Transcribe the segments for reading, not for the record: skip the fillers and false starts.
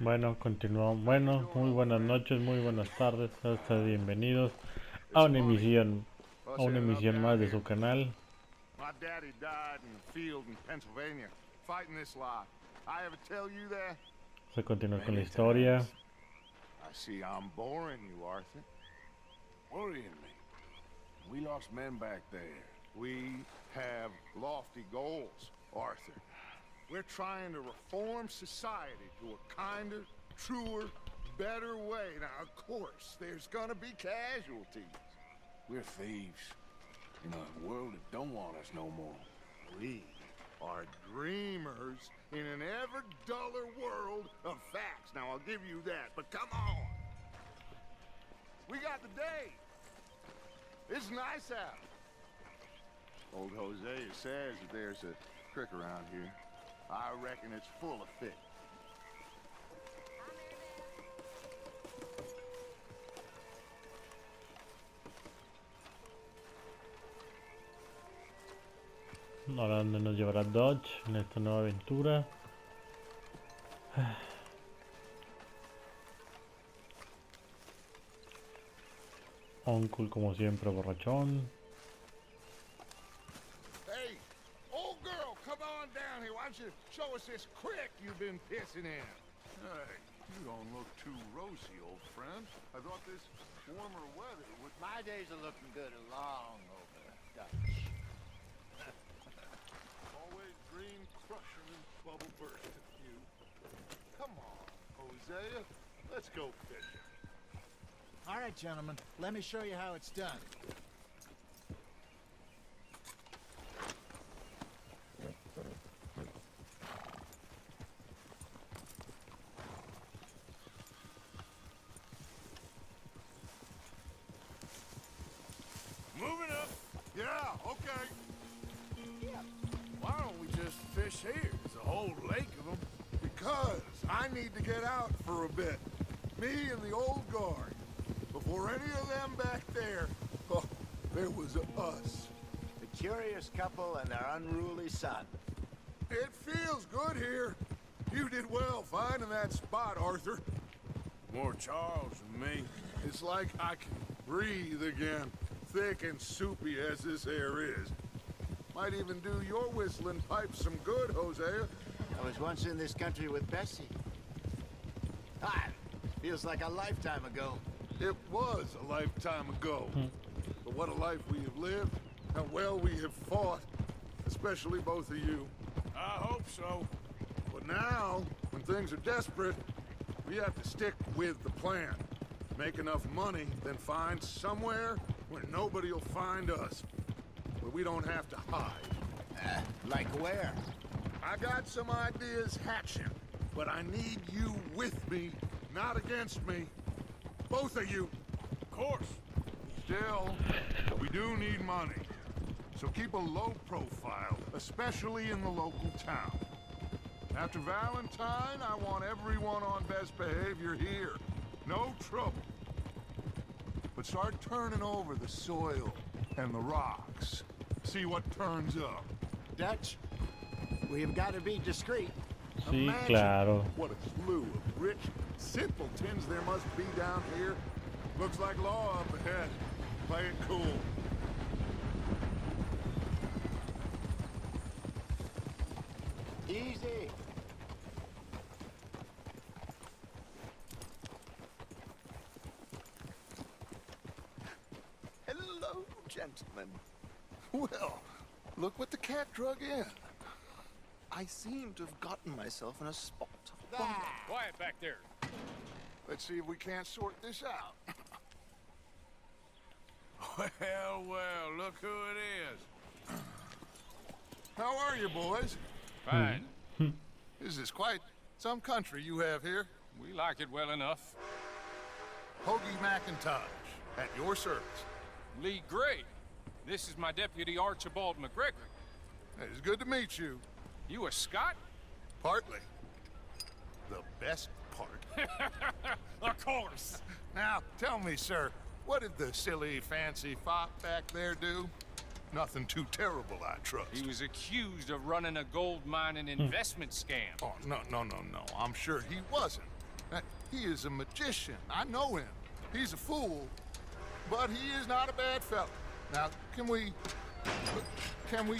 Bueno, continuamos. Bueno, muy buenas noches, muy buenas tardes. Sean ustedes bienvenidos a una emisión, más de su canal. My daddy died in the field in Pennsylvania, fighting this lot. I ever tell you that? Vamos a continuar con la historia. I see I'm boring you, Arthur. Worrying me. We lost men back there. We have lofty goals, Arthur. We're trying to reform society to a kinder, truer, better way. Now, of course, there's gonna be casualties. We're thieves. In a world that don't want us no more. We are dreamers in an ever duller world of facts. Now, I'll give you that, but come on. We got the day. It's nice out. Old Hosea says that there's a creek around here. I reckon it's full of fish. Ahora dónde nos llevará Dodge en esta nueva aventura. Uncle como siempre borrachón. Hey, old girl, come on down here. Why don't you show us this creek you've been pissing in? Hey, you don't look too rosy, old friend. I thought this warmer weather would... My days are looking good along over, Dutch. Always dream crushing and bubble bursting, you. Come on, Hosea. Let's go fishing. All right, gentlemen, let me show you how it's done. Moving up. Yeah, okay. Why don't we just fish here? There's a whole lake of them. Because I need to get out for a bit. Me and the old guard. Before any of them back there, oh, there was us. The curious couple and their unruly son. It feels good here. You did well finding that spot, Arthur. More Charles than me. It's like I can breathe again, thick and soupy as this air is. Might even do your whistling pipes some good, Hosea. I was once in this country with Bessie. Ah, feels like a lifetime ago. It was a lifetime ago. But what a life we have lived, how well we have fought, especially both of you. I hope so. But now, when things are desperate, we have to stick with the plan. Make enough money, then find somewhere where nobody will find us. Where we don't have to hide. Like where? I got some ideas hatching, but I need you with me, not against me. Both of you. Of course. Still, we do need money. So keep a low profile, especially in the local town. After Valentine, I want everyone on best behavior here. No trouble. But start turning over the soil and the rocks. See what turns up. Dutch, we've got to be discreet. Sí, Imagine claro. what a slew of rich simpletons there must be down here. Looks like law up ahead. Play it cool. Easy. Hello, gentlemen. Well, look what the cat drug in. I seem to have gotten myself in a spot. Quiet back there. Let's see if we can't sort this out. Well, well, look who it is. How are you, boys? Fine. This is quite some country you have here. We like it well enough. Hoagie McIntosh, at your service. Lee Gray. This is my deputy Archibald McGregor. It's good to meet you. You a Scot? Partly. The best part. Of course. Now, tell me, sir, what did the silly, fancy fop back there do? Nothing too terrible, I trust. He was accused of running a gold mine and investment scam. Oh, no. I'm sure he wasn't. He is a magician. I know him. He's a fool, but he is not a bad fellow. Now, can we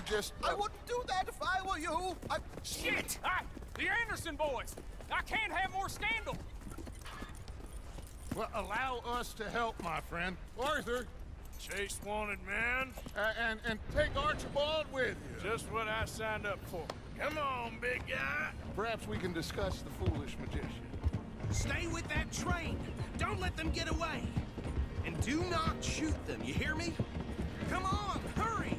just... I wouldn't do that if I were you. Shit! The Anderson boys! I can't have more scandal! Well, allow us to help, my friend. Arthur, Chase wanted man. and take Archibald with you. Just what I signed up for. Come on, big guy. Perhaps we can discuss the foolish magician. Stay with that train. Don't let them get away. And do not shoot them, you hear me? Come on, hurry!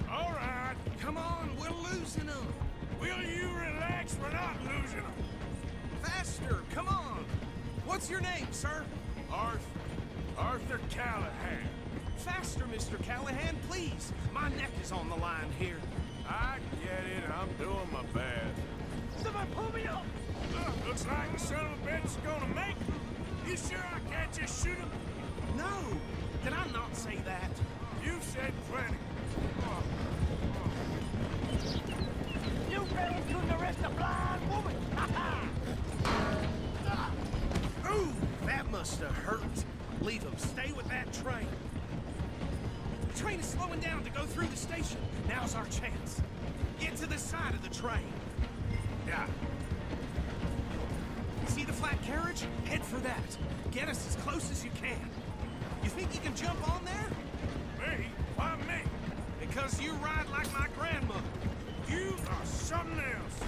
All right. Come on, we're losing them. Will you relax? We're not losing them. Faster, come on. What's your name, sir? Arthur Callahan. Faster, Mr. Callahan, please. My neck is on the line here. I get it. I'm doing my best. Somebody pull me up! Looks like the son of a bitch is gonna make it. You sure I can't just shoot him? No! Did I not say that? You've said plenty. You better to the rest of blind woman! Ooh, that must have hurt. Leave him. Stay with that train. The train is slowing down to go through the station. Now's our chance. Get to the side of the train. Yeah. See the flat carriage? Head for that. Get us as close as you can. You think you can jump on there? Me? Why me? Because you ride like my grandmother. You are something else.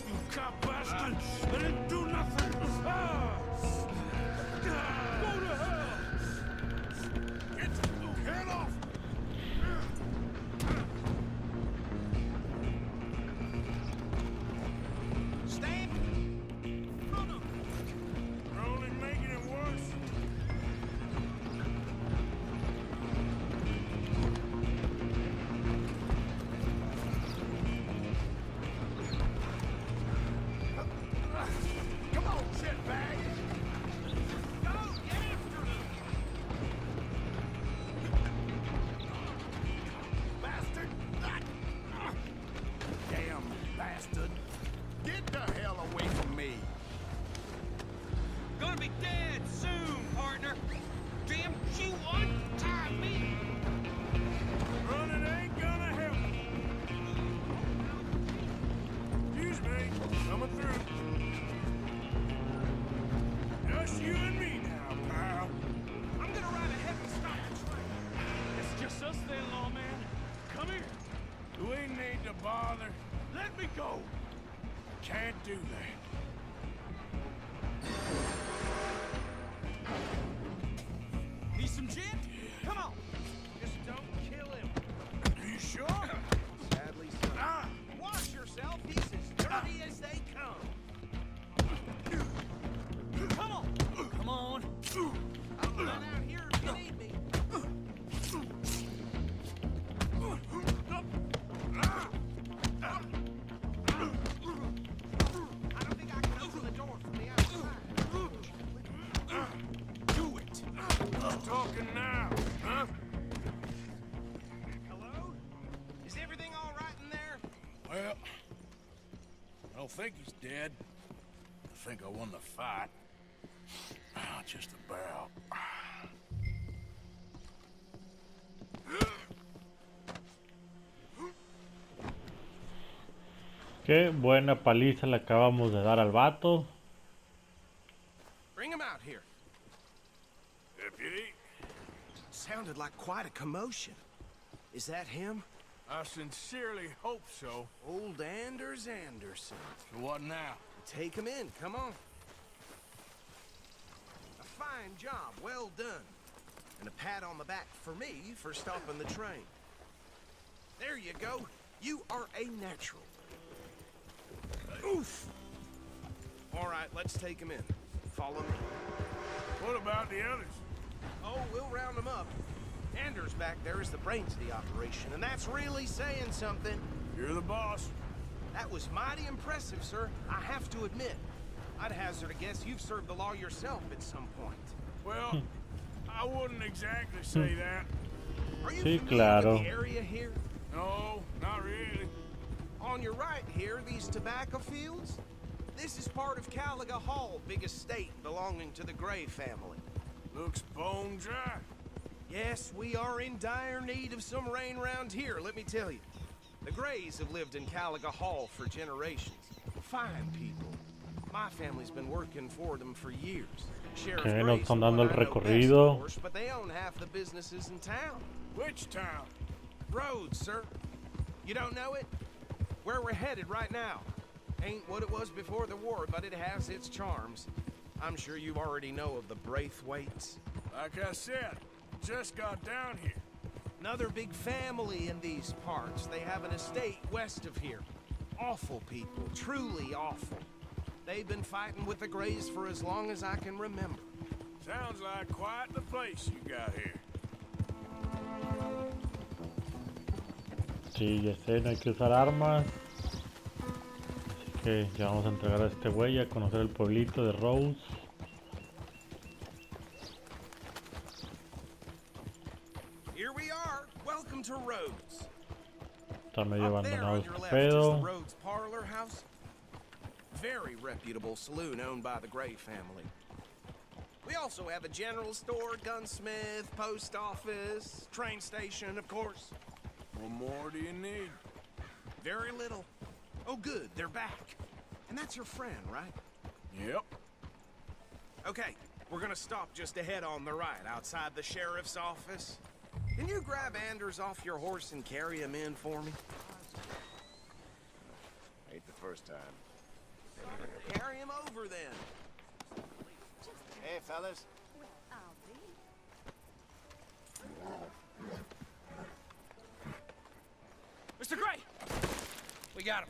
You cop bastard! I didn't do nothing! Go to hell! Get off! Stand! Run him! You're only making it worse. Come on, shitbag! Go! Get after him! Bastard! Damn bastard! Get the hell away from me! Gonna be dead soon, partner. Damn you untie me! Running ain't gonna help. Excuse me, coming through. Just you and me now, pal. I'm gonna ride ahead and stop the train. It's just us then, lawman. Come here. Do we need to bother? Let me go. Can't do that. Need some gin? Come on. Just don't kill him. Are you sure? Sadly, son. Ah! Wash yourself. He's as dirty as they come. Come on. Come on. I'll run out here if you need me. I don't think I can open the door from the outside. Do it. Who's talking now, huh? Hello? Is everything all right in there? Well, I don't think he's dead. I think I won the fight. Just about. Qué buena paliza le acabamos de dar al vato. Bring him out here. Deputy, Sounded like quite a commotion. Is that him? I sincerely hope so. Old Anders Anderson. So what now? Take him in, come on. A fine job, well done. And a pat on the back for me for stopping the train. There you go. You are a natural. Oof! All right, let's take him in. Follow me. What about the others? Oh, we'll round them up. Anders back there is the brains of the operation, and that's really saying something. You're the boss. That was mighty impressive, sir. I have to admit. I'd hazard a guess you've served the law yourself at some point. Well, I wouldn't exactly say that. Are you Sí, familiar claro. with the area here? No, not really. On your right here, these tobacco fields? This is part part of Caliga Hall, big estate belonging to the Gray family. Looks bone dry. Yes, we are in dire need of some rain around here, let me tell you. The Grays have lived in Caliga Hall for generations. Fine people. My family's been working for them for years. Sheriff Que nos Gray's están the dando one el I know best, recorrido. of course, but they own half the businesses in town. Which town? Rhodes, sir. You don't know it? Where we're headed right now. Ain't what it was before the war, but it has its charms. I'm sure you already know of the Braithwaites. Like I said, just got down here. Another big family in these parts. They have an estate west of here. Awful people, truly awful. They've been fighting with the Grays for as long as I can remember. Sounds like quite the place you got here. Sí, ya sé, no hay que usar armas. Así que ya vamos a entregar a este güey a conocer el pueblito de Rose. Here we are. Welcome to Rhodes. Está medio Up there abandonado on your este left is the pedo. Rhodes Parlor House. Very reputable saloon owned by the Gray family. We also have a general store, gunsmith, post office, train station, of course. What more do you need? Very little. Oh, good, they're back. And that's your friend, right? Yep. Okay, we're gonna stop just ahead on the right, outside the sheriff's office. Can you grab Anders off your horse and carry him in for me? Ain't the first time. Carry him over, then. Hey, fellas. Mr. Gray! We got him.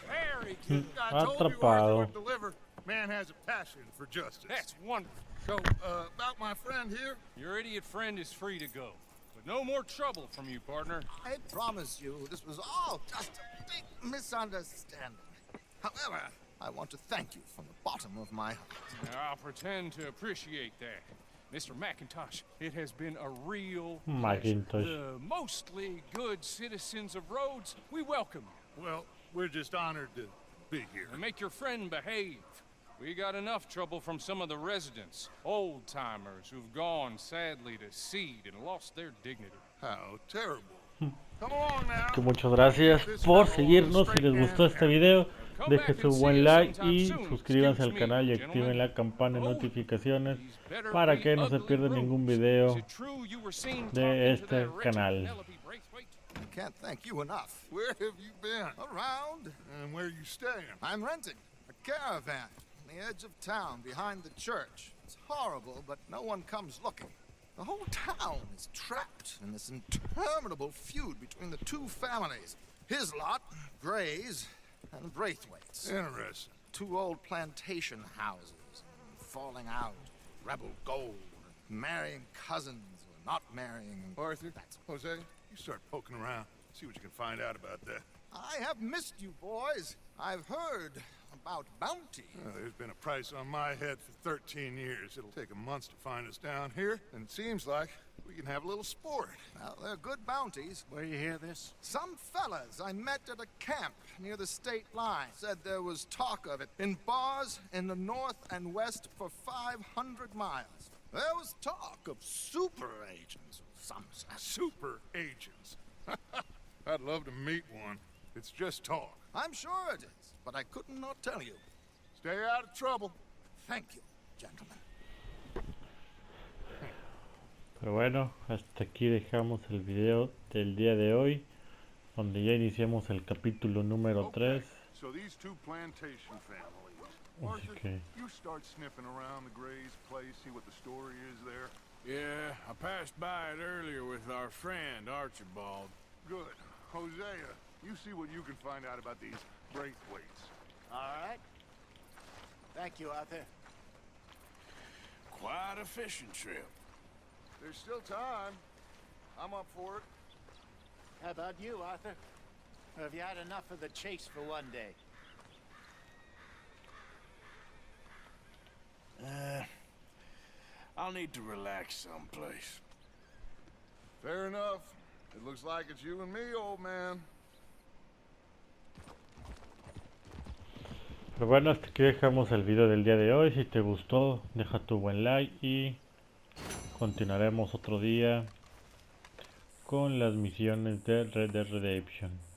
Very good. I told you Atrapado. Arthur would deliver. Man has a passion for justice. That's wonderful. So, about my friend here, Your idiot friend is free to go. But no more trouble from you, partner. I promise you, this was all just a big misunderstanding. However, I want to thank you from the bottom of my heart. Now, I'll pretend to appreciate that. Mr. McIntosh, it has been a real McIntosh. pleasure. The mostly good citizens of Rhodes, we welcome you. well, we're just honored to be here. And make your friend behave. We got enough trouble from some of the residents, old-timers who've gone, sadly, to seed and lost their dignity. How terrible. Come along now. Que muchas gracias por seguirnos. Si les gustó este video, dejen su buen like y suscríbanse al canal y activen la campana de notificaciones para que no se pierdan ningún video de este canal. I can't thank you enough. Where have you been? Around, And where you staying? I'm renting a caravan on the edge of town behind the church. It's horrible, but no one comes looking. The whole town is trapped in this interminable feud between the two families. His lot, Grays, and Braithwaites. Interesting. Two old plantation houses, falling out, rebel gold, marrying cousins, or not marrying. Arthur, Jose, you start poking around. See what you can find out about that. I have missed you, boys. I've heard about bounty. There's been a price on my head for 13 years. It'll take a month to find us down here, and it seems like we can have a little sport. Well, they're good bounties. Where you hear this? Some fellas I met at a camp near the state line said there was talk of it in bars in the north and west for 500 miles. There was talk of super agents of some sort. Super agents. I'd love to meet one. It's just talk. I'm sure it is, but I could not tell you. Stay out of trouble. Thank you, gentlemen. Pero bueno, hasta aquí dejamos el video del día de hoy, donde ya iniciamos el capítulo número 3. So these two plantation families. Así Arthur, que you start sniffing around the Gray's place, see what the story is there. Yeah, I passed by it earlier with our friend, Archibald. Good. Hosea, you see what you can find out about these Braithwaites. All right. Thank you, Arthur. Quite a fishing trip. There's still time. I'm up for it. How about you, Arthur? Or have you had enough of the chase for one day? I'll need to relax someplace. Fair enough. It looks like it's you and me, old man. Pero bueno, hasta aquí dejamos el video del día de hoy. Si te gustó, deja tu buen like y continuaremos otro día con las misiones de Red Dead Redemption.